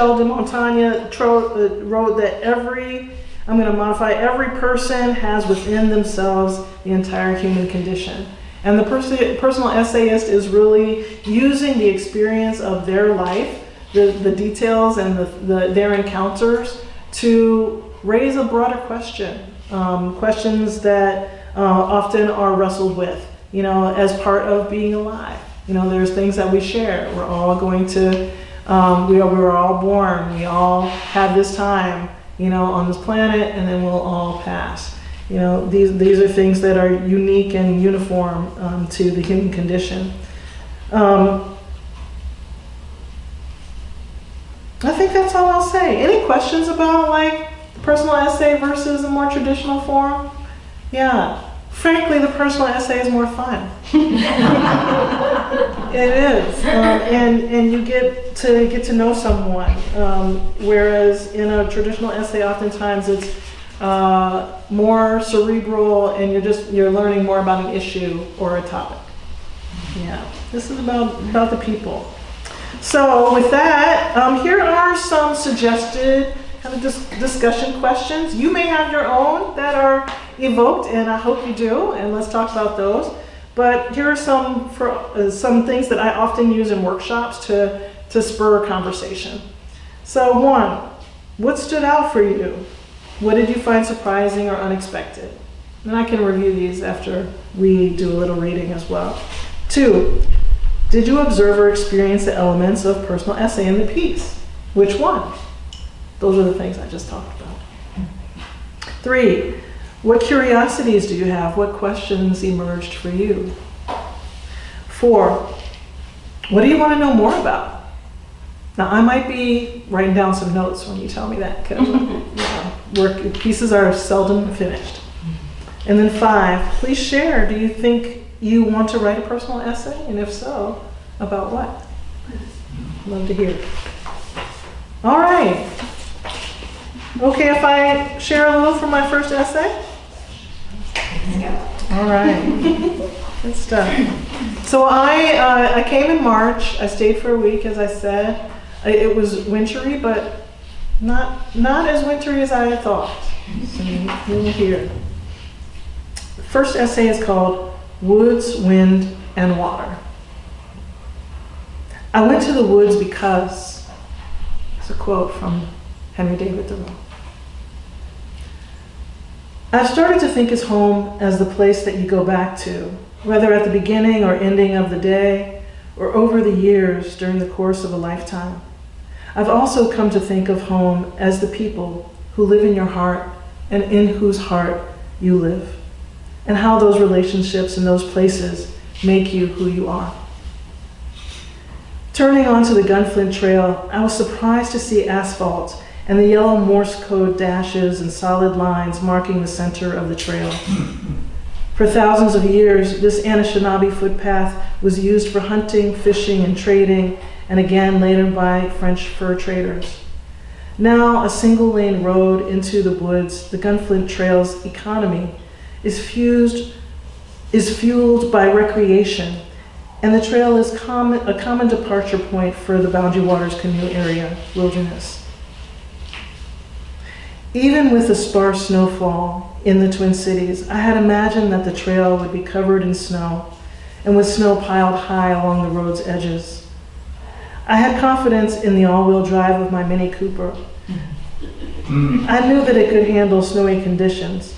Michel de Montaigne wrote that I'm going to modify, every person has within themselves the entire human condition. And the personal essayist is really using the experience of their life, the details and their encounters to raise a broader question, questions that often are wrestled with, as part of being alive. There's things that we share. We're all going to, we were all born, we all have this time, on this planet, and then we'll all pass. These are things that are unique and uniform to the human condition. I think that's all I'll say. Any questions about like the personal essay versus a more traditional form? Yeah. Frankly, the personal essay is more fun. It is, and you get to know someone. Whereas in a traditional essay, oftentimes it's more cerebral, and you're learning more about an issue or a topic. Yeah, this is about the people. So with that, here are some suggested kind of discussion questions. You may have your own that are evoked, and I hope you do, and let's talk about those. But here are some things that I often use in workshops to spur a conversation. So 1, what stood out for you? What did you find surprising or unexpected? And I can review these after we do a little reading as well. 2, did you observe or experience the elements of personal essay in the piece? Which one? Those are the things I just talked about. 3, what curiosities do you have? What questions emerged for you? 4, what do you want to know more about? Now, I might be writing down some notes when you tell me that, because pieces are seldom finished. And then 5, please share. Do you think you want to write a personal essay? And if so, about what? Love to hear. All right. Okay, if I share a little from my first essay? All right. Good stuff. So I came in March. I stayed for a week, as I said. It was wintry, but not as wintry as I had thought. So you'll hear. The first essay is called Woods, Wind, and Water. I went to the woods because, it's a quote from Henry David Thoreau. I've started to think of home as the place that you go back to, whether at the beginning or ending of the day, or over the years during the course of a lifetime. I've also come to think of home as the people who live in your heart and in whose heart you live, and how those relationships and those places make you who you are. Turning onto the Gunflint Trail, I was surprised to see asphalt and the yellow Morse code dashes and solid lines marking the center of the trail. For thousands of years, this Anishinaabe footpath was used for hunting, fishing, and trading, and again later by French fur traders. Now a single-lane road into the woods, the Gunflint Trail's economy is fueled by recreation, and the trail is a common departure point for the Boundary Waters Canoe Area wilderness. Even with the sparse snowfall in the Twin Cities, I had imagined that the trail would be covered in snow and with snow piled high along the road's edges. I had confidence in the all-wheel drive of my Mini Cooper. I knew that it could handle snowy conditions,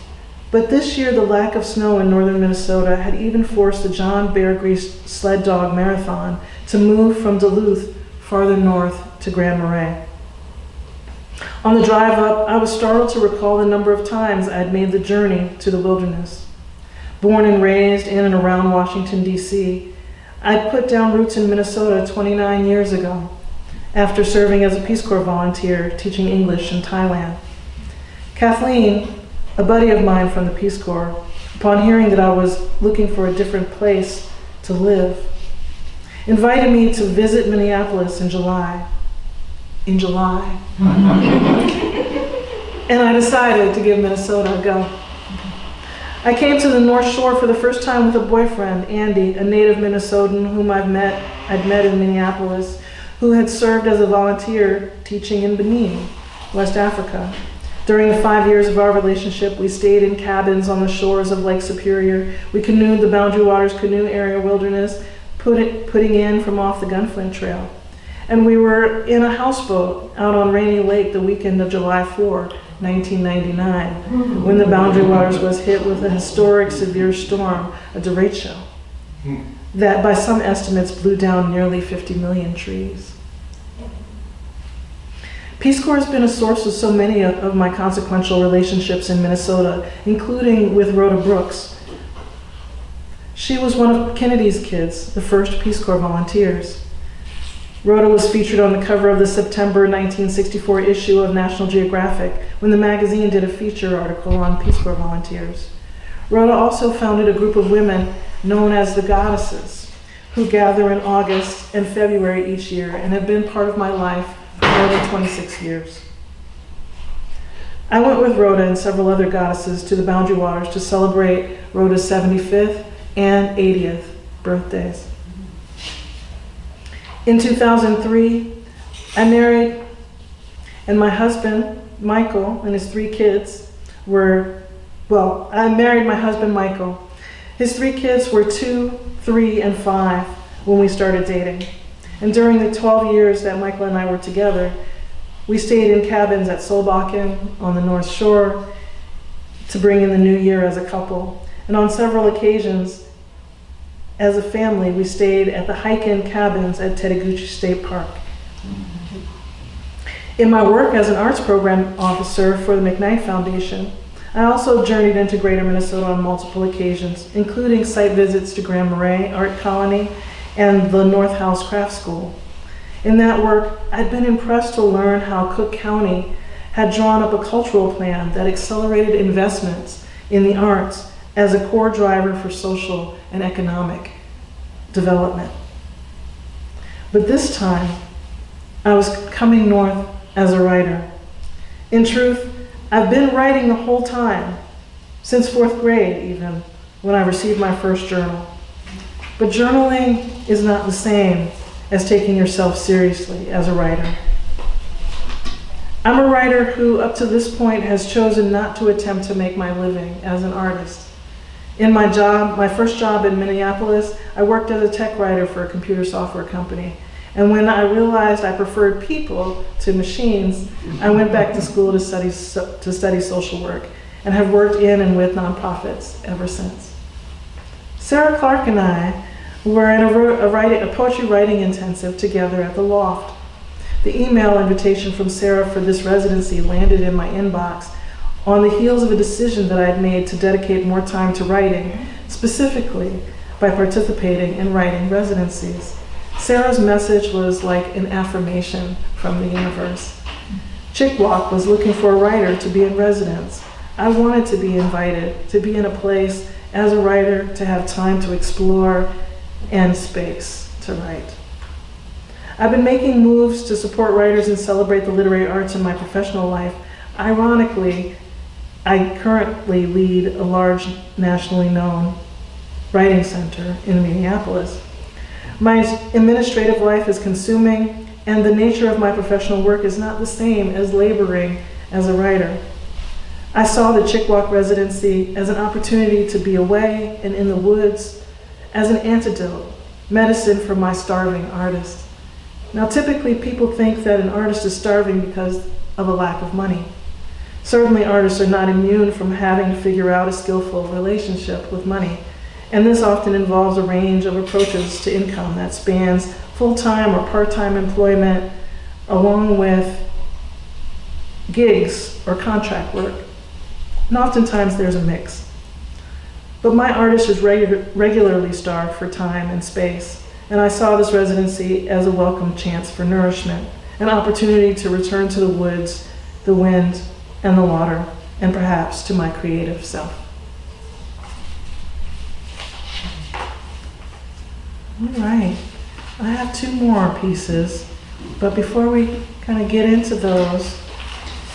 but this year the lack of snow in northern Minnesota had even forced the John Bear Grease Sled Dog Marathon to move from Duluth farther north to Grand Marais. On the drive up, I was startled to recall the number of times I had made the journey to the wilderness. Born and raised in and around Washington, D.C., I put down roots in Minnesota 29 years ago, after serving as a Peace Corps volunteer teaching English in Thailand. Kathleen, a buddy of mine from the Peace Corps, upon hearing that I was looking for a different place to live, invited me to visit Minneapolis in July. And I decided to give Minnesota a go. I came to the North Shore for the first time with a boyfriend, Andy, a native Minnesotan whom I'd met in Minneapolis, who had served as a volunteer teaching in Benin, West Africa. During the 5 years of our relationship, we stayed in cabins on the shores of Lake Superior. We canoed the Boundary Waters Canoe Area Wilderness, putting in from off the Gunflint Trail. And we were in a houseboat out on Rainy Lake the weekend of July 4, 1999, when the Boundary Waters was hit with a historic severe storm, a derecho, that by some estimates blew down nearly 50 million trees. Peace Corps has been a source of so many of my consequential relationships in Minnesota, including with Rhoda Brooks. She was one of Kennedy's kids, the first Peace Corps volunteers. Rhoda was featured on the cover of the September 1964 issue of National Geographic when the magazine did a feature article on Peace Corps volunteers. Rhoda also founded a group of women known as the Goddesses, who gather in August and February each year and have been part of my life for more than 26 years. I went with Rhoda and several other goddesses to the Boundary Waters to celebrate Rhoda's 75th and 80th birthdays. In 2003, I married, and my husband, Michael, and his 3 kids I married my husband, Michael. His 3 kids were 2, 3, and 5 when we started dating. And during the 12 years that Michael and I were together, we stayed in cabins at Solbakken on the North Shore to bring in the new year as a couple. And on several occasions, as a family, we stayed at the Aiken cabins at Teteguchi State Park. In my work as an arts program officer for the McKnight Foundation, I also journeyed into Greater Minnesota on multiple occasions, including site visits to Grand Marais Art Colony and the North House Craft School. In that work, I'd been impressed to learn how Cook County had drawn up a cultural plan that accelerated investments in the arts as a core driver for social and economic development. But this time, I was coming north as a writer. In truth, I've been writing the whole time, since 4th grade even, when I received my first journal. But journaling is not the same as taking yourself seriously as a writer. I'm a writer who, up to this point, has chosen not to attempt to make my living as an artist. In my first job in Minneapolis, I worked as a tech writer for a computer software company. And when I realized I preferred people to machines, I went back to school to study social work and have worked in and with nonprofits ever since. Sarah Clark and I were in a poetry writing intensive together at the Loft. The email invitation from Sarah for this residency landed in my inbox on the heels of a decision that I had made to dedicate more time to writing, specifically by participating in writing residencies. Sarah's message was like an affirmation from the universe. Chik-Wauk was looking for a writer to be in residence. I wanted to be invited, to be in a place as a writer, to have time to explore and space to write. I've been making moves to support writers and celebrate the literary arts in my professional life. Ironically, I currently lead a large nationally known writing center in Minneapolis. My administrative life is consuming, and the nature of my professional work is not the same as laboring as a writer. I saw the Chik-Wauk residency as an opportunity to be away and in the woods, as an antidote, medicine for my starving artist. Now, typically people think that an artist is starving because of a lack of money. Certainly artists are not immune from having to figure out a skillful relationship with money. And this often involves a range of approaches to income that spans full-time or part-time employment, along with gigs or contract work. And oftentimes there's a mix. But my artist is regularly starved for time and space, and I saw this residency as a welcome chance for nourishment, an opportunity to return to the woods, the wind, and the water, and perhaps to my creative self. All right, I have 2 more pieces, but before we kind of get into those,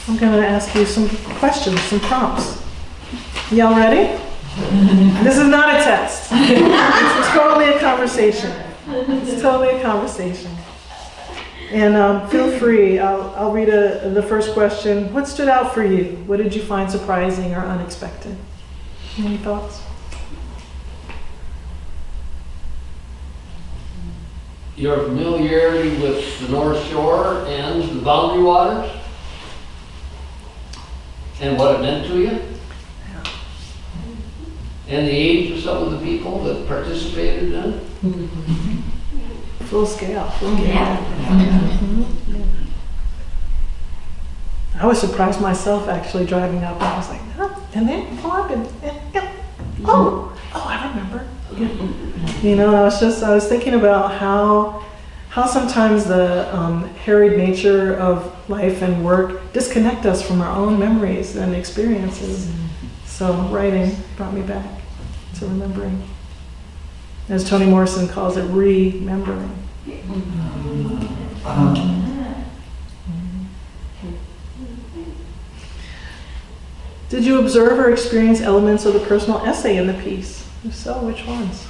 I'm going to ask you some questions, some prompts. Y'all ready? This is not a test. It's totally a conversation. It's totally a conversation. And feel free, I'll read the first question. What stood out for you? What did you find surprising or unexpected? Any thoughts? Your familiarity with the North Shore and the Boundary Waters and what it meant to you, and the age of some of the people that participated in it. Full scale. Full scale. Yeah. I was surprised myself actually driving up. I was like, huh? And then up and I remember. You know, I was thinking about how sometimes the harried nature of life and work disconnect us from our own memories and experiences. So writing brought me back to remembering. As Toni Morrison calls it, remembering. Did you observe or experience elements of the personal essay in the piece? If so, which ones?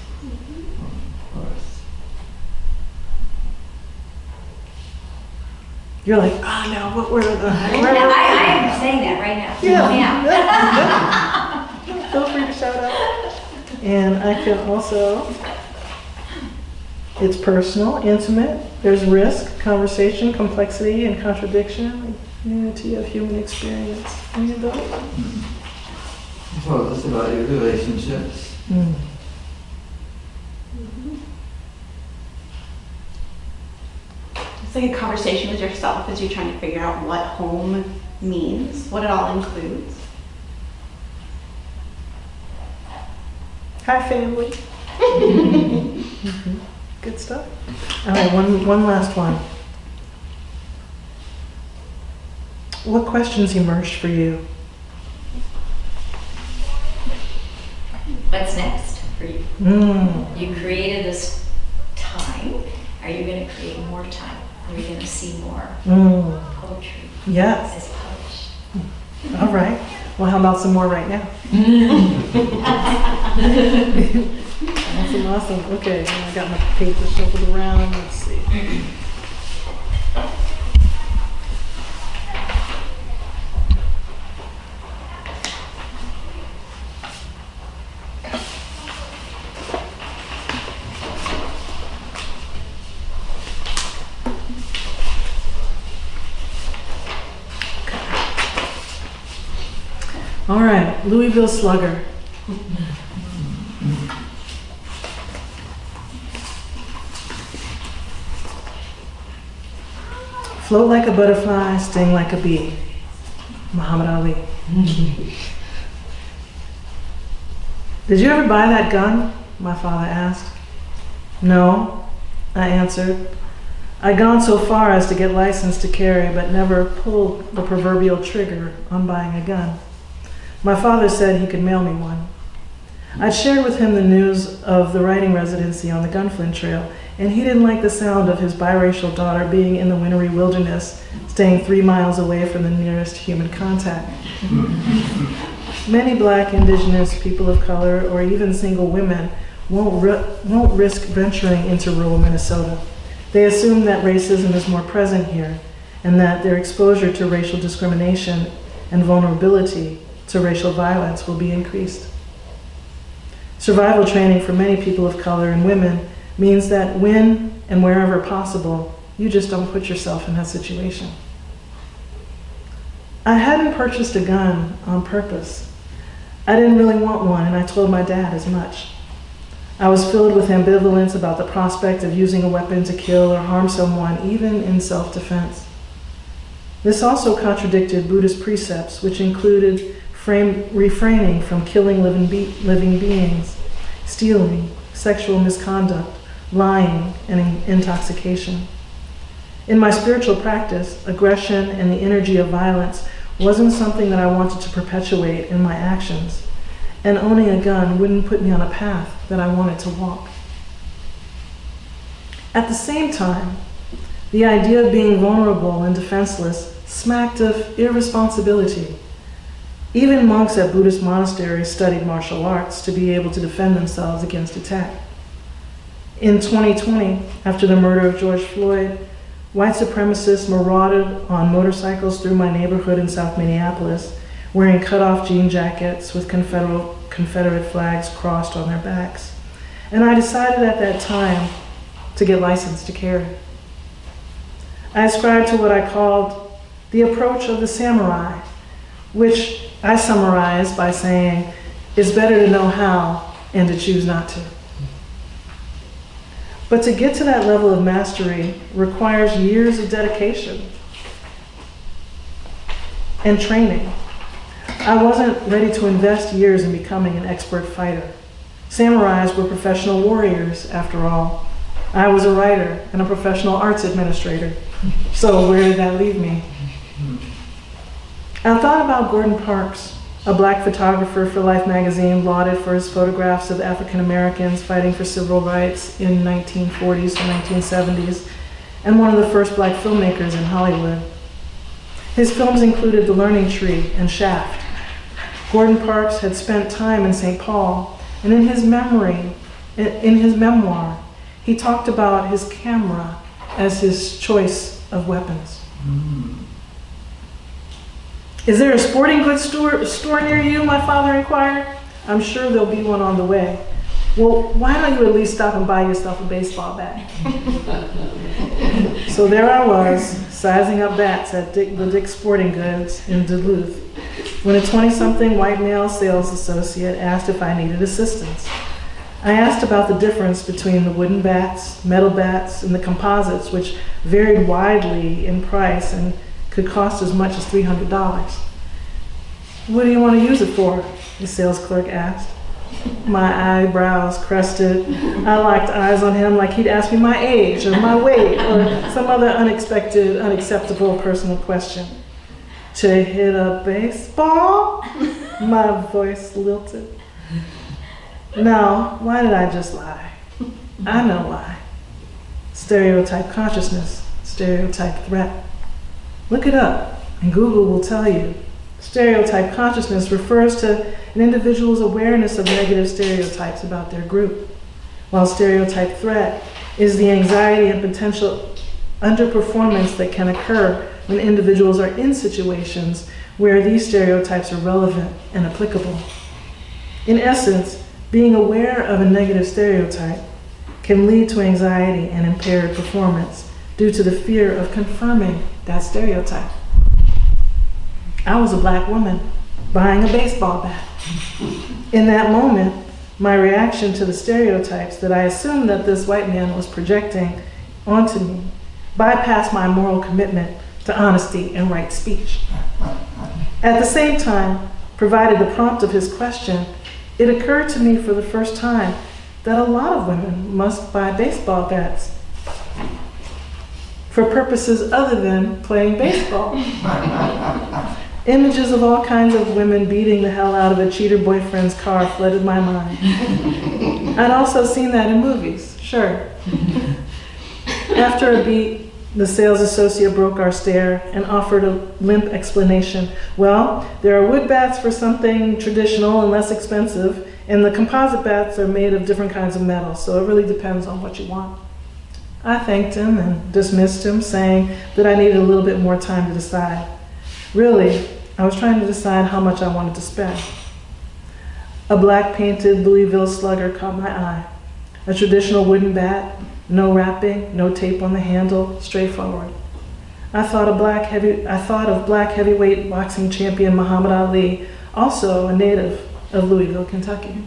You're like, oh no, what were the... I'm saying that right now. Yeah. Feel free to shout out. And I can also, it's personal, intimate, there's risk, conversation, complexity, and contradiction, unity of human experience. Any of those? Well, it's about your relationships. It's like a conversation with yourself as you're trying to figure out what home means, what it all includes. Hi, family. Good stuff. All right, one last one. What questions emerged for you? What's next for you? You created this time. Are you going to create more time? Are we going to see more poetry? Yes. As published? All right. Well, how about some more right now? Awesome, awesome. Okay, I got my paper shuffled around. Let's see. All right, Louisville Slugger. Float like a butterfly, sting like a bee. Muhammad Ali. Did you ever buy that gun? My father asked. No, I answered. I'd gone so far as to get licensed to carry, but never pulled the proverbial trigger on buying a gun. My father said he could mail me one. I'd shared with him the news of the writing residency on the Gunflint Trail, and he didn't like the sound of his biracial daughter being in the wintry wilderness, staying 3 miles away from the nearest human contact. Many Black, Indigenous, people of color, or even single women won't risk venturing into rural Minnesota. They assume that racism is more present here, and that their exposure to racial discrimination and vulnerability to racial violence will be increased. Survival training for many people of color and women means that when and wherever possible, you just don't put yourself in that situation. I hadn't purchased a gun on purpose. I didn't really want one, and I told my dad as much. I was filled with ambivalence about the prospect of using a weapon to kill or harm someone, even in self-defense. This also contradicted Buddhist precepts, which included refraining from killing living beings, stealing, sexual misconduct, lying, and intoxication. In my spiritual practice, aggression and the energy of violence wasn't something that I wanted to perpetuate in my actions, and owning a gun wouldn't put me on a path that I wanted to walk. At the same time, the idea of being vulnerable and defenseless smacked of irresponsibility. Even monks at Buddhist monasteries studied martial arts to be able to defend themselves against attack. In 2020, after the murder of George Floyd, White supremacists marauded on motorcycles through my neighborhood in South Minneapolis, wearing cut-off jean jackets with Confederate flags crossed on their backs. And I decided at that time to get licensed to carry. I ascribed to what I called the approach of the samurai, which I summarized by saying, it's better to know how and to choose not to. But to get to that level of mastery requires years of dedication and training. I wasn't ready to invest years in becoming an expert fighter. Samurais were professional warriors, after all. I was a writer and a professional arts administrator. So where did that leave me? I thought about Gordon Parks, a black photographer for Life magazine, lauded for his photographs of African Americans fighting for civil rights in 1940s to 1970s, and one of the first black filmmakers in Hollywood. His films included The Learning Tree and Shaft. Gordon Parks had spent time in Saint Paul, and in his memoir, he talked about his camera as his choice of weapons. Is there a sporting goods store near you? My father inquired. I'm sure there'll be one on the way. Well, why don't you at least stop and buy yourself a baseball bat? So there I was, sizing up bats at the Dick's Sporting Goods in Duluth, when a 20-something white male sales associate asked if I needed assistance. I asked about the difference between the wooden bats, metal bats, and the composites, which varied widely in price and could cost as much as $300. What do you want to use it for? The sales clerk asked. My eyebrows crusted. I locked eyes on him like he'd asked me my age or my weight or some other unexpected, unacceptable personal question. To hit a baseball? My voice lilted. Now, why did I just lie? I know why. Stereotype consciousness, stereotype threat. Look it up, and Google will tell you. Stereotype consciousness refers to an individual's awareness of negative stereotypes about their group, while stereotype threat is the anxiety and potential underperformance that can occur when individuals are in situations where these stereotypes are relevant and applicable. In essence, being aware of a negative stereotype can lead to anxiety and impaired performance due to the fear of confirming that stereotype. I was a black woman buying a baseball bat. In that moment, my reaction to the stereotypes that I assumed that this white man was projecting onto me bypassed my moral commitment to honesty and right speech. At the same time, provided the prompt of his question, it occurred to me for the first time that a lot of women must buy baseball bats for purposes other than playing baseball. Images of all kinds of women beating the hell out of a cheater boyfriend's car flooded my mind. I'd also seen that in movies, sure. After a beat, the sales associate broke our stare and offered a limp explanation. Well, there are wood bats for something traditional and less expensive, and the composite bats are made of different kinds of metal, so it really depends on what you want. I thanked him and dismissed him, saying that I needed a little bit more time to decide. Really, I was trying to decide how much I wanted to spend. A black painted Louisville slugger caught my eye. A traditional wooden bat, no wrapping, no tape on the handle, straightforward. I thought of black heavyweight boxing champion Muhammad Ali, also a native of Louisville, Kentucky.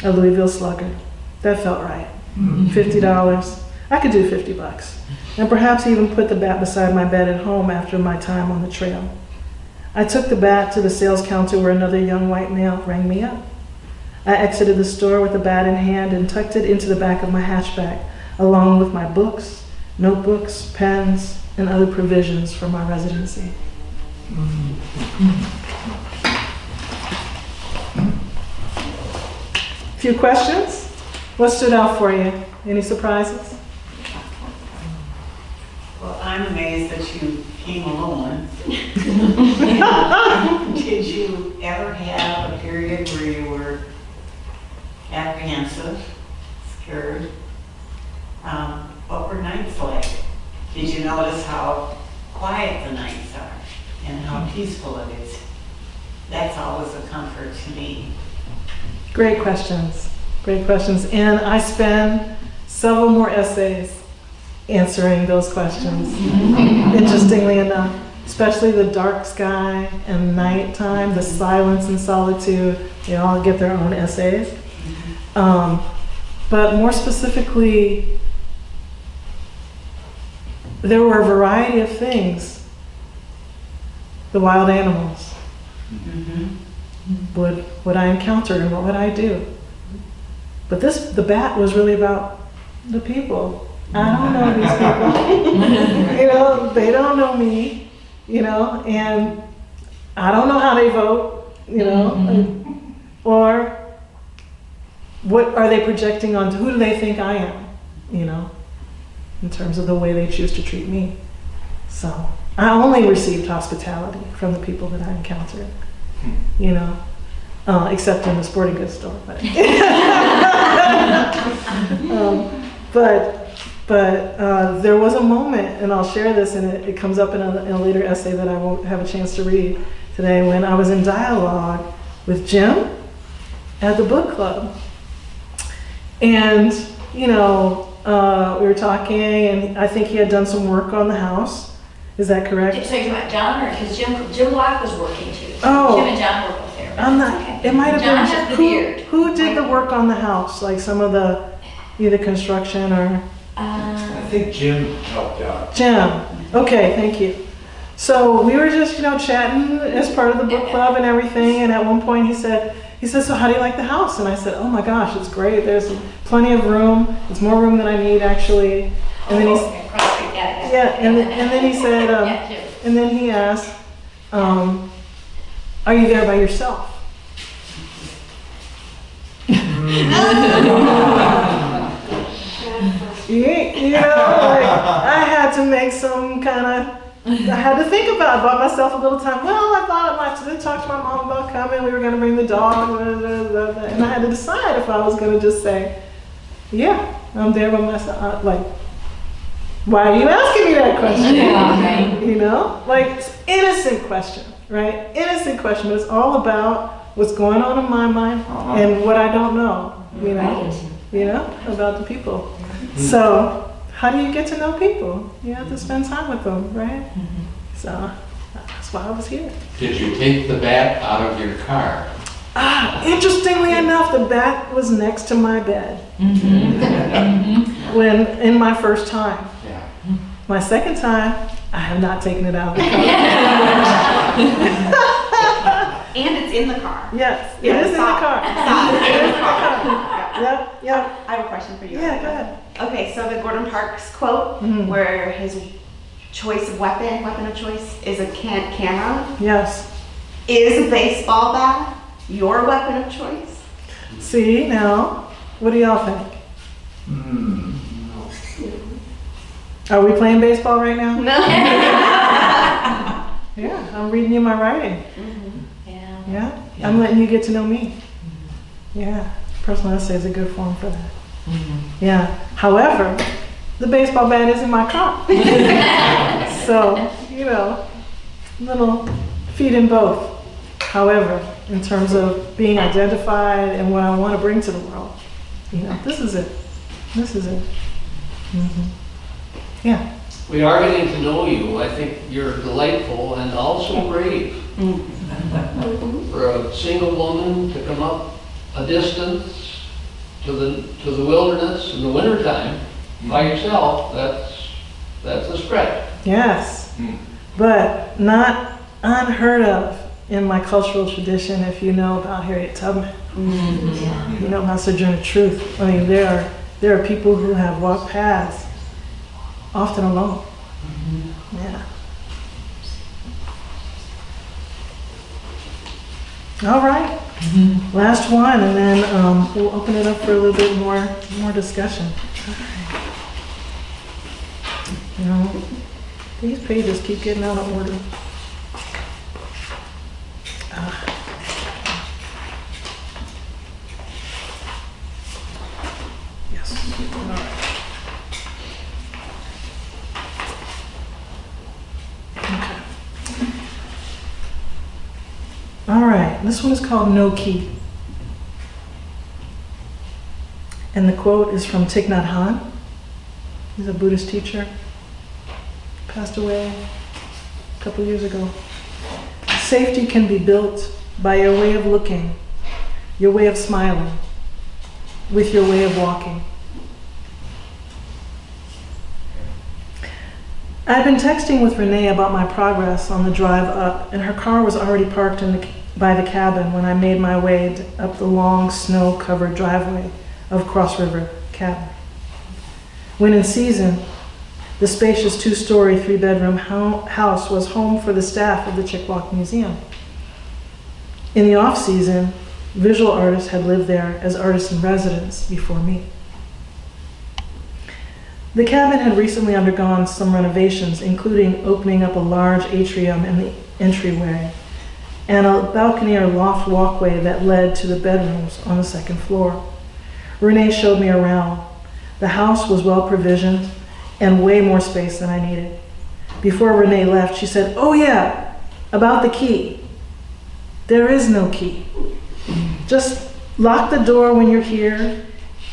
A Louisville slugger. That felt right. $50. I could do $50. And perhaps even put the bat beside my bed at home after my time on the trail. I took the bat to the sales counter where another young white male rang me up. I exited the store with the bat in hand and tucked it into the back of my hatchback, along with my books, notebooks, pens, and other provisions for my residency. Few questions? What stood out for you? Any surprises? Well, I'm amazed that you came alone. Did you ever have a period where you were apprehensive, scared? What were nights quiet the nights are and how peaceful it is. That's always a comfort to me. Great questions. Great questions. And I spend several more essays answering those questions, interestingly enough, especially the dark sky and nighttime, the silence and solitude. They all get their own essays. But more specifically, there were a variety of things. The wild animals. Would I encounter and what would I do? But the bat was really about the people. I don't know these people. You know, they don't know me, you know, and I don't know how they vote, you know, or what are they projecting on, who do they think I am, you know, in terms of the way they choose to treat me. So I only received hospitality from the people that I encountered, you know, except in the sporting goods store. But there was a moment, and I'll share this, and it comes up in a later essay that I won't have a chance to read today, when I was in dialogue with Jim at the book club. And, you know, we were talking, and I think he had done some work on the house. Is that correct? So you want John, or because Chik-Wauk was working too. Oh. Jim and John were both there. I'm not, Okay. it might have John been, has the beard. who did the work on the house? Like some of the, either construction or? I think Jim helped out. Jim. Okay, thank you. So we were just, you know, chatting as part of the book club and everything, and at one point he said, so how do you like the house? And I said, oh my gosh, it's great. There's plenty of room. It's more room than I need, actually. And then and then he said, and then he asked, are you there by yourself? You know, like, I had to make some kind of, I had to think about myself a little time. Well, I thought I might talk to my mom about coming. We were going to bring the dog, and I had to decide if I was going to just say, yeah, I'm there by myself. Like, why are you asking me that question? Yeah, You know, like, innocent question, right? Innocent question, but it's all about what's going on in my mind and what I don't know, you know, about the people. So, how do you get to know people? You have to spend time with them, right? So, that's why I was here. Did you take the bat out of your car? Interestingly enough, the bat was next to my bed when in my first time. Yeah. My second time, I have not taken it out of the car. And it's in the car. Yes, it Yeah, is in the car. It is in the car. Yep. I have a question for you. Yeah, go ahead. Okay, so the Gordon Parks quote, where his choice of weapon of choice is a camera. Yes. Is a baseball bat your weapon of choice? See, now, what do y'all think? Are we playing baseball right now? No. Yeah, I'm reading you my writing. Yeah. Yeah, I'm letting you get to know me. Yeah, personal essay is a good form for that. Yeah, however, the baseball bat is in my car. So, you know, little feet in both. However, in terms of being identified and what I want to bring to the world, you know, this is it. This is it. Yeah. We are getting to know you. I think you're delightful and also brave. For a single woman to come up a distance to the wilderness in the wintertime by yourself, that's a stretch. Yes. But not unheard of in my cultural tradition, if you know about Harriet Tubman. You know about Sojourner Truth. I mean, there are people who have walked paths, often alone. Yeah. All right. Last one, and then we'll open it up for a little bit more discussion. All right. You know, these pages keep getting out of order. Yes. All right. This one is called No Key. And the quote is from Thich Nhat Hanh. He's a Buddhist teacher. Passed away a couple years ago. Safety can be built by your way of looking, your way of smiling, with your way of walking. I'd been texting with Renee about my progress on the drive up, and her car was already parked by the cabin when I made my way up the long snow-covered driveway of Cross River Cabin. When in season, the spacious 2-story, 3-bedroom house was home for the staff of the Chik-Wauk Museum. In the off-season, visual artists had lived there as artists in residence before me. The cabin had recently undergone some renovations, including opening up a large atrium in the entryway and a balcony or loft walkway that led to the bedrooms on the second floor. Renee showed me around. The house was well provisioned and way more space than I needed. Before Renee left, she said, "Oh yeah, about the key. There is no key. Just lock the door when you're here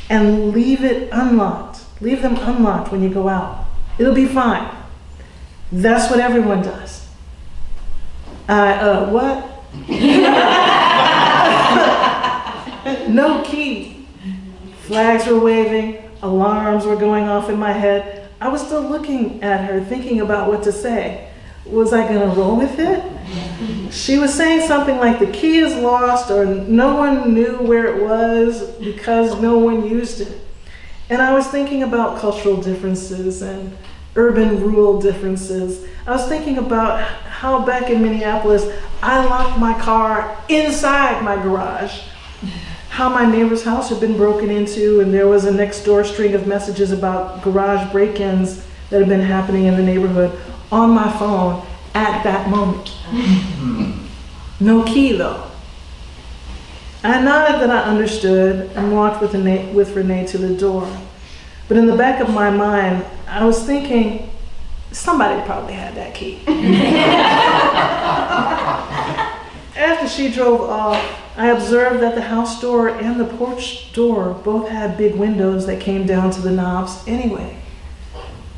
and leave it unlocked. Leave them unlocked when you go out. It'll be fine. That's what everyone does." What? No key. Flags were waving, alarms were going off in my head. I was still looking at her, thinking about what to say. Was I gonna roll with it? She was saying something like the key is lost or no one knew where it was because no one used it. And I was thinking about cultural differences and urban-rural differences. I was thinking about how back in Minneapolis, I locked my car inside my garage. How my neighbor's house had been broken into and there was a next door string of messages about garage break-ins that had been happening in the neighborhood on my phone at that moment. No key though. I nodded that I understood and walked with Renee to the door. But in the back of my mind, I was thinking, somebody probably had that key. After she drove off, I observed that the house door and the porch door both had big windows that came down to the knobs anyway.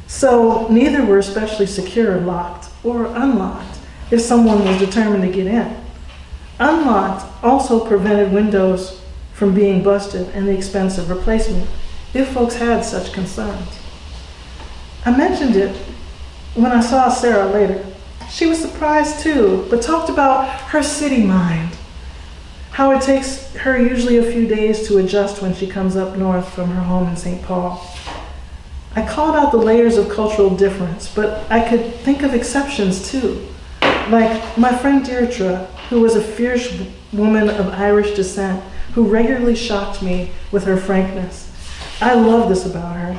So neither were especially secure, locked, or unlocked if someone was determined to get in. Unlocked also prevented windows from being busted and the expense of replacement if folks had such concerns. I mentioned it when I saw Sarah later. She was surprised too, but talked about her city mind, how it takes her usually a few days to adjust when she comes up north from her home in Saint Paul. I called out the layers of cultural difference, but I could think of exceptions too, like my friend Deirdre, who was a fierce woman of Irish descent who regularly shocked me with her frankness. I love this about her.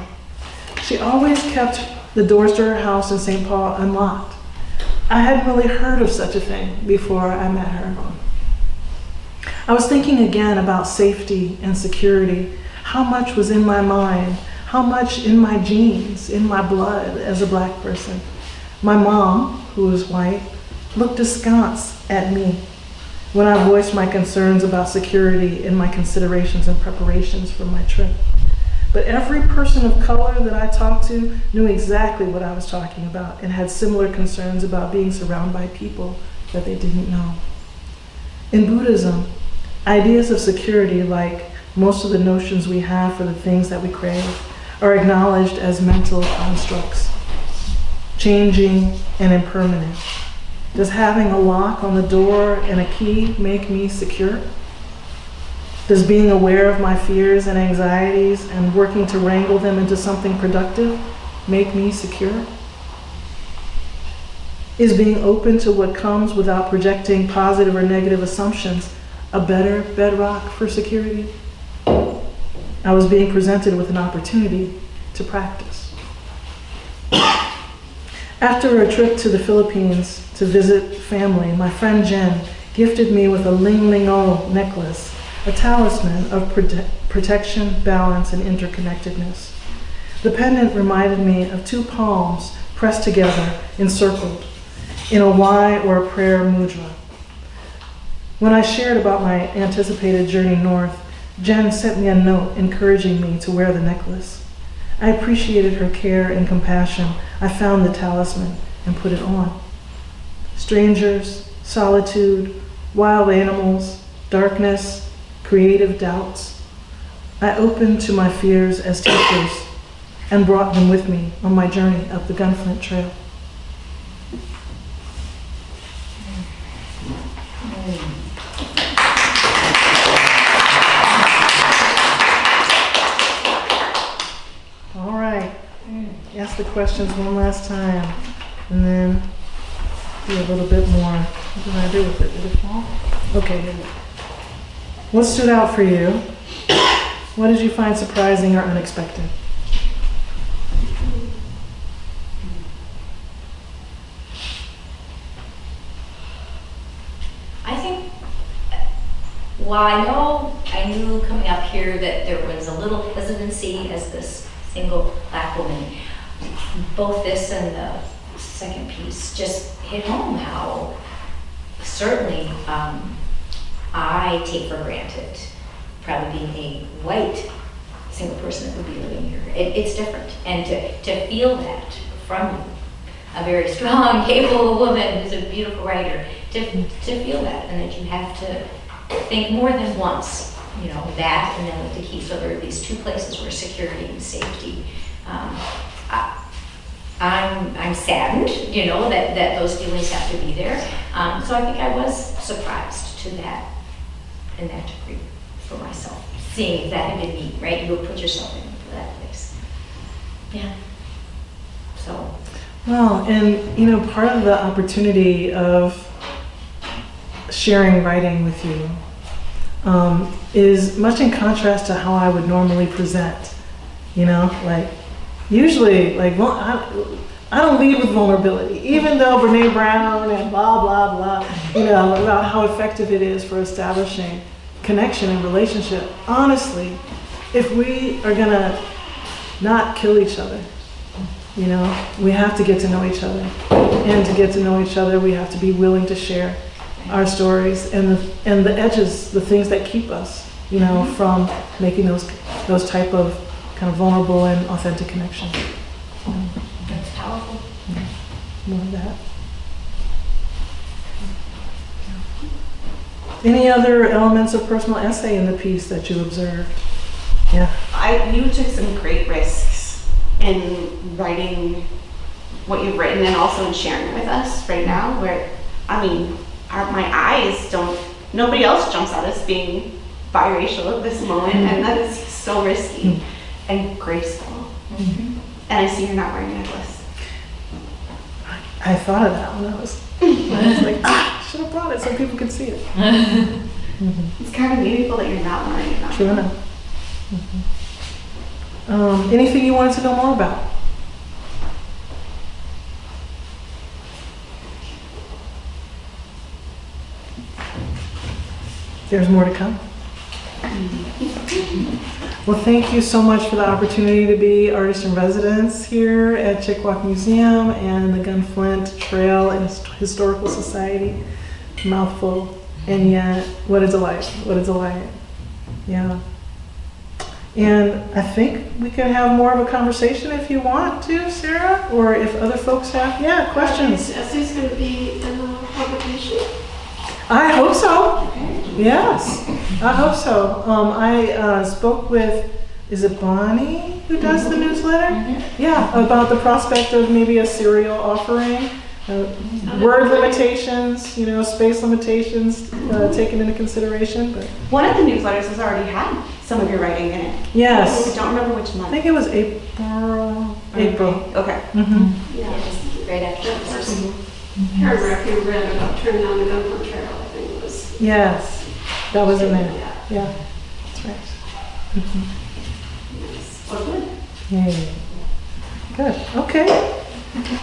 She always kept the doors to her house in St. Paul unlocked. I hadn't really heard of such a thing before I met her. I was thinking again about safety and security, how much was in my mind, how much in my genes, in my blood as a black person. My mom, who was white, looked askance at me when I voiced my concerns about security in my considerations and preparations for my trip. But every person of color that I talked to knew exactly what I was talking about and had similar concerns about being surrounded by people that they didn't know. In Buddhism, ideas of security, like most of the notions we have for the things that we crave, are acknowledged as mental constructs, changing and impermanent. Does having a lock on the door and a key make me secure? Does being aware of my fears and anxieties and working to wrangle them into something productive make me secure? Is being open to what comes without projecting positive or negative assumptions a better bedrock for security? I was being presented with an opportunity to practice. After a trip to the Philippines to visit family, my friend Jen gifted me with a ling-ling-o necklace, a talisman of protection, balance, and interconnectedness. The pendant reminded me of two palms pressed together, encircled, in a Y or a prayer mudra. When I shared about my anticipated journey north, Jen sent me a note encouraging me to wear the necklace. I appreciated her care and compassion. I found the talisman and put it on. Strangers, solitude, wild animals, darkness, creative doubts. I opened to my fears as teachers and brought them with me on my journey up the Gunflint Trail. All right, ask the questions one last time, and then do a little bit more. What did I do with it? Did it fall? Okay, here. What stood out for you? What did you find surprising or unexpected? I think, well, I knew coming up here that there was a little hesitancy as this single Black woman. Both this and the second piece just hit home how certainly I take for granted probably being a white single person that would be living here. It's different. And to feel that from a very strong, capable woman who's a beautiful writer, to feel that, and that you have to think more than once, you know, that and then with the key. So there are these two places where security and safety. I'm saddened, you know, that those feelings have to be there. So I think I was surprised to that, in that degree for myself, seeing if that had been me, right? You would put yourself in that place. Yeah. So. Well, and you know, part of the opportunity of sharing writing with you is much in contrast to how I would normally present. You know, like usually, like I don't lead with vulnerability, even though Brene Brown and blah blah blah, you know, about how effective it is for establishing connection and relationship. Honestly, if we are gonna not kill each other, you know, we have to get to know each other. And to get to know each other, we have to be willing to share our stories and the edges, the things that keep us, you know, from making those type of kind of vulnerable and authentic connections. That's powerful. More of that. Any other elements of personal essay in the piece that you observed? Yeah. You took some great risks in writing what you've written and also in sharing it with us right now, where, I mean, my eyes don't, nobody else jumps at us being biracial at this moment, and that is so risky and graceful. And I see you're not wearing a necklace. I thought of that when I was like, I should have brought it so people could see it. It's kind of meaningful that you're not wearing it. True enough. Anything you wanted to know more about? There's more to come. Well, thank you so much for the opportunity to be artist in residence here at Chik-Wauk Museum and the Gunflint Trail and Historical Society. Mouthful, and yet, what a delight, what a delight. Yeah. And I think we can have more of a conversation if you want to, Sarah, or if other folks have, questions. Are these essays going to be in a publication? I hope so. Yes, I hope so. I spoke with, is it Bonnie who does the newsletter? Yeah, about the prospect of maybe a serial offering. Word limitations, you know, space limitations taken into consideration. But one of the newsletters has already had some of your writing in it. Yes. I don't remember which month. I think it was April. Okay. Yeah. Just right after the first. Paragraph you read about turning down the Gunflint Trail, I think it was. Yes, that was in there. Yeah, that's right. Yes. Oh, good. Yeah. Good. Okay.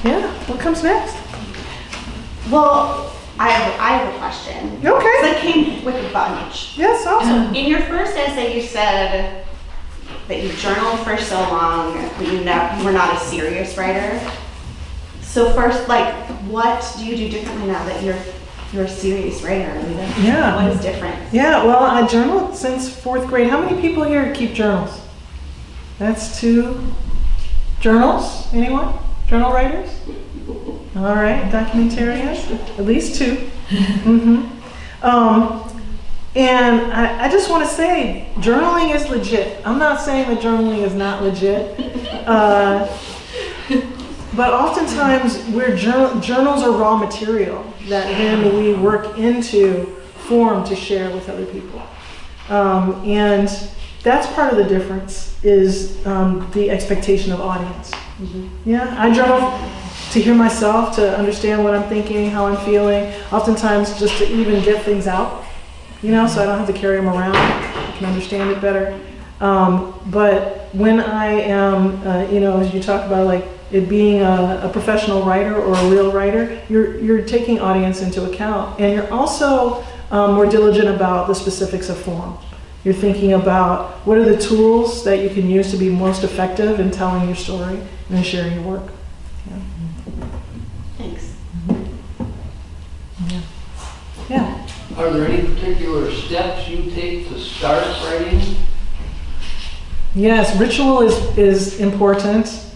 Yeah. What comes next? Well, I have a question. Okay. That came with a bunch. Yes, awesome. In your first essay, you said that you journaled for so long, but you were not a serious writer. So first, like, what do you do differently now that you're You're a serious writer, Arleta. Yeah. What is different? Yeah, well, I journaled since 4th grade. How many people here keep journals? That's 2 journals. Anyone? Journal writers? All right, documentarians, at least 2. And I just want to say, journaling is legit. I'm not saying that journaling is not legit. But oftentimes, journals are raw material that then we work into form to share with other people. And that's part of the difference, is the expectation of audience. Yeah, I journal to hear myself, to understand what I'm thinking, how I'm feeling, oftentimes just to even get things out, so I don't have to carry them around. I can understand it better. But when I am, as you talk about, like, it being a professional writer or a real writer, you're taking audience into account, and you're also more diligent about the specifics of form. You're thinking about what are the tools that you can use to be most effective in telling your story and in sharing your work. Yeah. Thanks. Yeah. Are there any particular steps you take to start writing? Yes, ritual is important,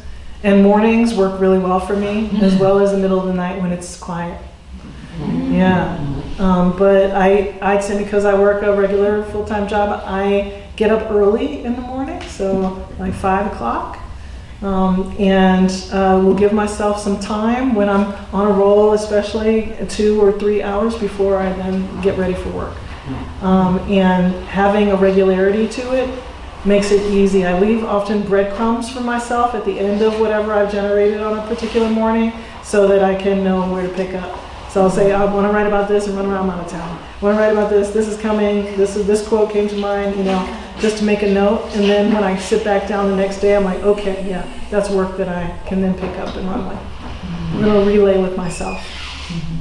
and mornings work really well for me, as well as the middle of the night when it's quiet. Yeah, but I'd say because I work a regular full-time job, I get up early in the morning, so like 5 o'clock, and will give myself some time when I'm on a roll, especially 2 or 3 hours before I then get ready for work. And having a regularity to it makes it easy. I leave often breadcrumbs for myself at the end of whatever I've generated on a particular morning so that I can know where to pick up. So I'll say, I want to write about this and run around out of town. I want to write about this, this is coming, this quote came to mind, just to make a note. And then when I sit back down the next day, I'm like, okay, yeah, that's work that I can then pick up and run with. I'm going to relay with myself.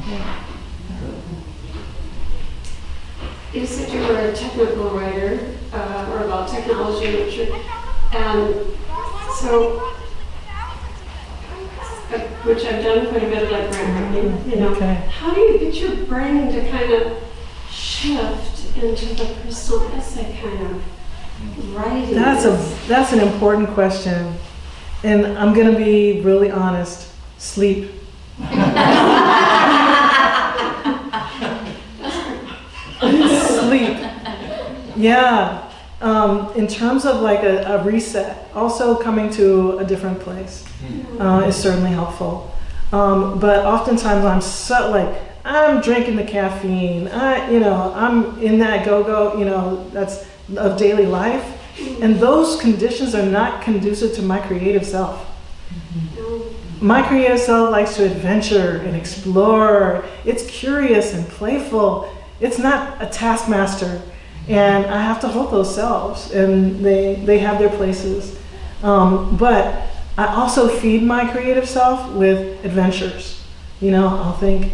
Yeah. You said you were a technical writer, or about technology literature, and so, which I've done quite a bit of, like, grant writing, Okay. How do you get your brain to kind of shift into the personal essay kind of writing? That's an important question, and I'm going to be really honest. Sleep. Sleep. Yeah. In terms of like a reset, also coming to a different place is certainly helpful. But oftentimes I'm drinking the caffeine. I'm in that go-go, that's of daily life. And those conditions are not conducive to my creative self. My creative self likes to adventure and explore. It's curious and playful. It's not a taskmaster. And I have to hold those selves, and they have their places. But I also feed my creative self with adventures. I'll think,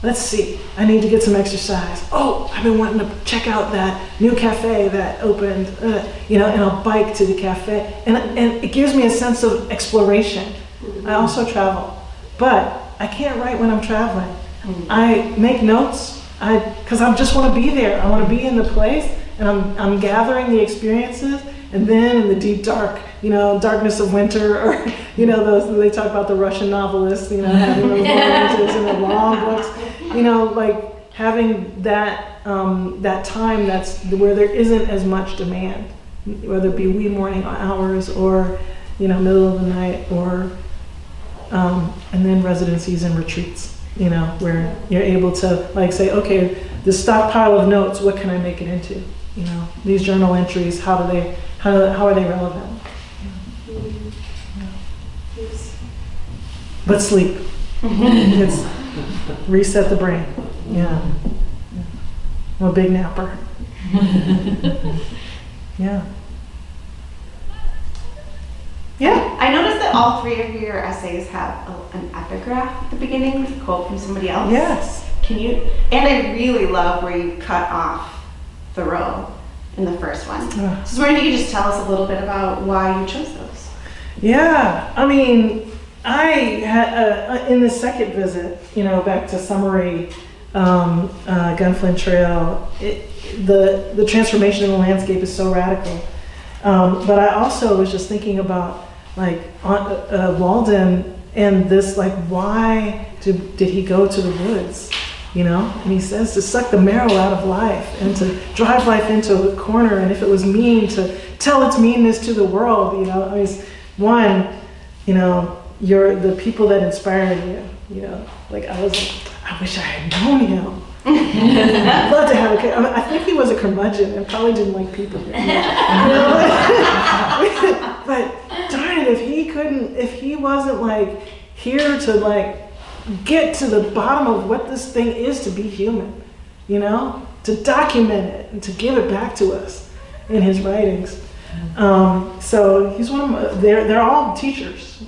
let's see, I need to get some exercise. Oh, I've been wanting to check out that new cafe that opened, and I'll bike to the cafe. And it gives me a sense of exploration. I also travel, but I can't write when I'm traveling. I make notes. Because I just want to be there. I want to be in the place, and I'm gathering the experiences, and then in the deep dark, darkness of winter, or they talk about the Russian novelists, having those winters and the long books, like having that that time that's where there isn't as much demand, whether it be wee morning hours or middle of the night, or and then residencies and retreats. Where you're able to say, okay, this stockpile of notes, what can I make it into? These journal entries, how are they relevant? But sleep. It's reset the brain. Yeah. I'm a big napper. Yeah. Yeah, I noticed that all 3 of your essays have an epigraph at the beginning, a quote from somebody else. Yes. And I really love where you cut off the row in the first one. So I was wondering if you could just tell us a little bit about why you chose those. Yeah, I mean, in the second visit, back to Summary, Gunflint Trail, the transformation in the landscape is so radical. But I also was just thinking about like Walden and this, like, why did he go to the woods? And he says to suck the marrow out of life and to drive life into a corner, and if it was mean, to tell its meanness to the world. I mean, one, you're the people that inspired you. Like I wish I had known him. I'd love to have a kid. I think he was a curmudgeon and probably didn't like people. But darn it, if he wasn't like here to like get to the bottom of what this thing is to be human, to document it and to give it back to us in his writings. So he's one of they're all teachers,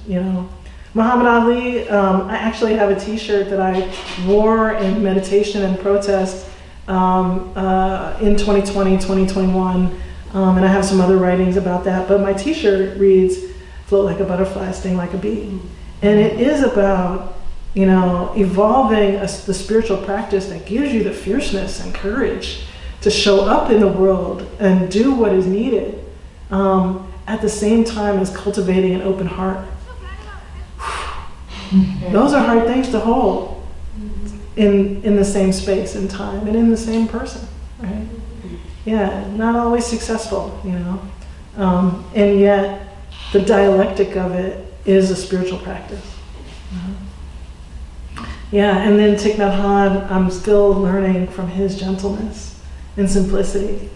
Muhammad Ali, I actually have a t-shirt that I wore in meditation and protest in 2020, 2021, and I have some other writings about that, but my t-shirt reads, float like a butterfly, sting like a bee. And it is about, evolving the spiritual practice that gives you the fierceness and courage to show up in the world and do what is needed, at the same time as cultivating an open heart. Those are hard things to hold in the same space and time and in the same person, right? Yeah, not always successful, and yet the dialectic of it is a spiritual practice. Yeah, and then Thich Nhat Hanh, I'm still learning from his gentleness and simplicity.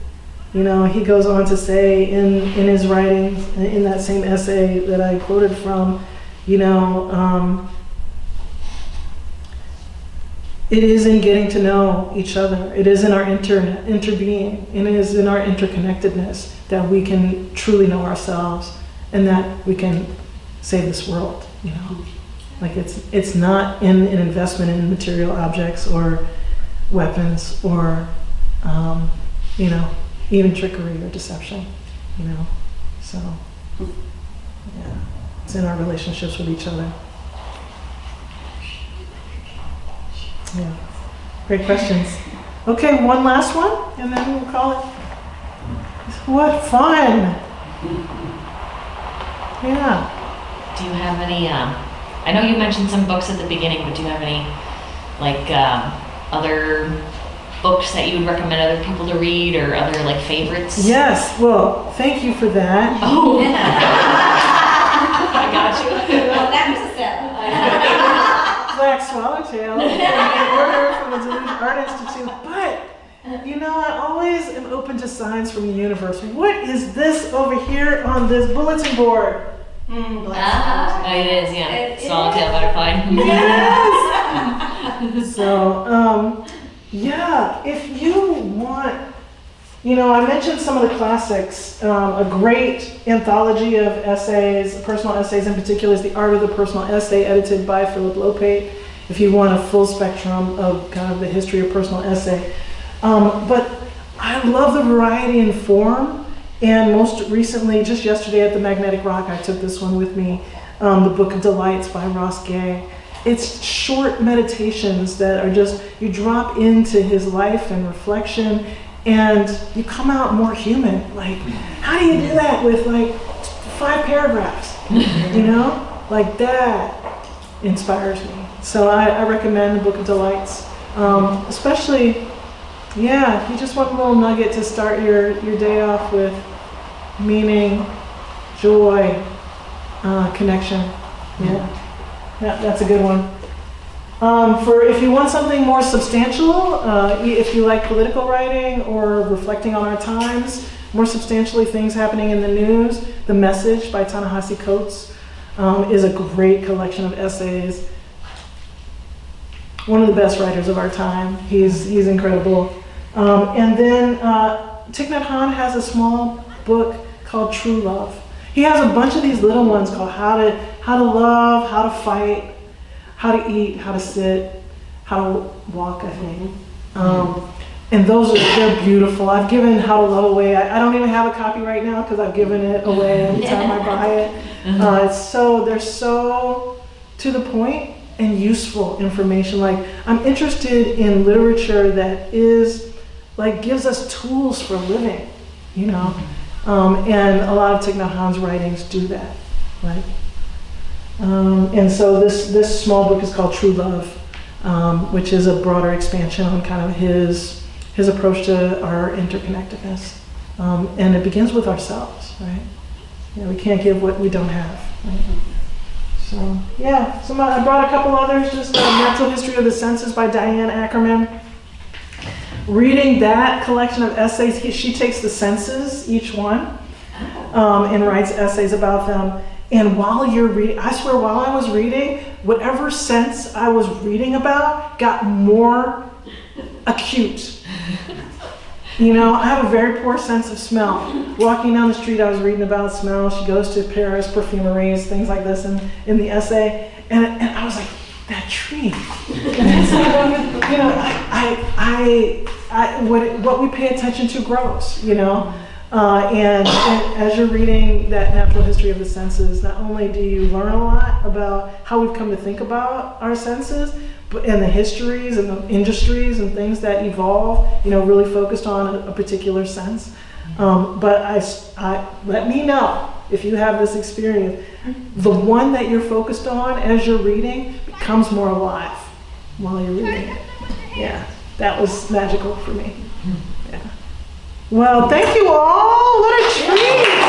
He goes on to say in his writings, in that same essay that I quoted from, it is in getting to know each other. It is in our interbeing. It is in our interconnectedness that we can truly know ourselves and that we can save this world, Like it's not in an investment in material objects or weapons or, even trickery or deception, So, yeah, it's in our relationships with each other. Yeah, great questions. Okay, one last one, and then we'll call it. What fun! Yeah. Do you have any, I know you mentioned some books at the beginning, but do you have any, like, other books that you would recommend other people to read or other, like, favorites? Yes, well, thank you for that. Oh, I got you. Well, that was a setup. Black Swallowtail in order from the Duluth Art Institute, but I always am open to signs from the universe. What is this over here on this bulletin board? It is, yeah. Swallowtail butterfly. Yes. So, if you want, I mentioned some of the classics. A great anthology of essays, personal essays in particular, is The Art of the Personal Essay, edited by Philip Lopate, if you want a full spectrum of kind of the history of personal essay. But I love the variety and form, and most recently, just yesterday at the Magnetic Rock, I took this one with me, the Book of Delights by Ross Gay. It's short meditations that are just, you drop into his life and reflection, and you come out more human. Like, how do you do that with like 5 paragraphs? Like that inspires me. So I recommend the Book of Delights, especially, if you just want a little nugget to start your day off with meaning, joy, connection. Yeah, that's a good one. If you want something more substantial, if you like political writing or reflecting on our times, more substantially things happening in the news, The Message by Ta-Nehisi Coates is a great collection of essays. One of the best writers of our time. He's incredible. And then Thich Nhat Hanh has a small book called True Love. He has a bunch of these little ones called How to Love, How to Fight, How to Eat, How to Sit, How to Walk, I think. And they're beautiful. I've given How to Love away. I don't even have a copy right now because I've given it away every time I buy it. They're so to the point and useful information. Like, I'm interested in literature that is, like, gives us tools for living, you know? And a lot of Thich Nhat Hanh's writings do that, right? And so this small book is called True Love, which is a broader expansion on kind of his approach to our interconnectedness. And it begins with ourselves, right? You know, we can't give what we don't have, right? So, yeah, I brought a couple others, just Natural History of the Senses by Diane Ackerman. Reading that collection of essays, she takes the senses, each one, and writes essays about them. And while you're reading, I swear, while I was reading, whatever sense I was reading about got more acute. You know, I have a very poor sense of smell. Walking down the street, I was reading about smell. She goes to Paris, perfumeries, things like this in the essay. And I was like, that tree. And it's like, you know, what we pay attention to grows, you know. And as you're reading that Natural History of the Senses, not only do you learn a lot about how we've come to think about our senses, and the histories and the industries and things that evolve, you know, really focused on a particular sense. But I let me know if you have this experience. The one that you're focused on as you're reading becomes more alive while you're reading it. Yeah, that was magical for me. Yeah. Well, thank you all. What a treat.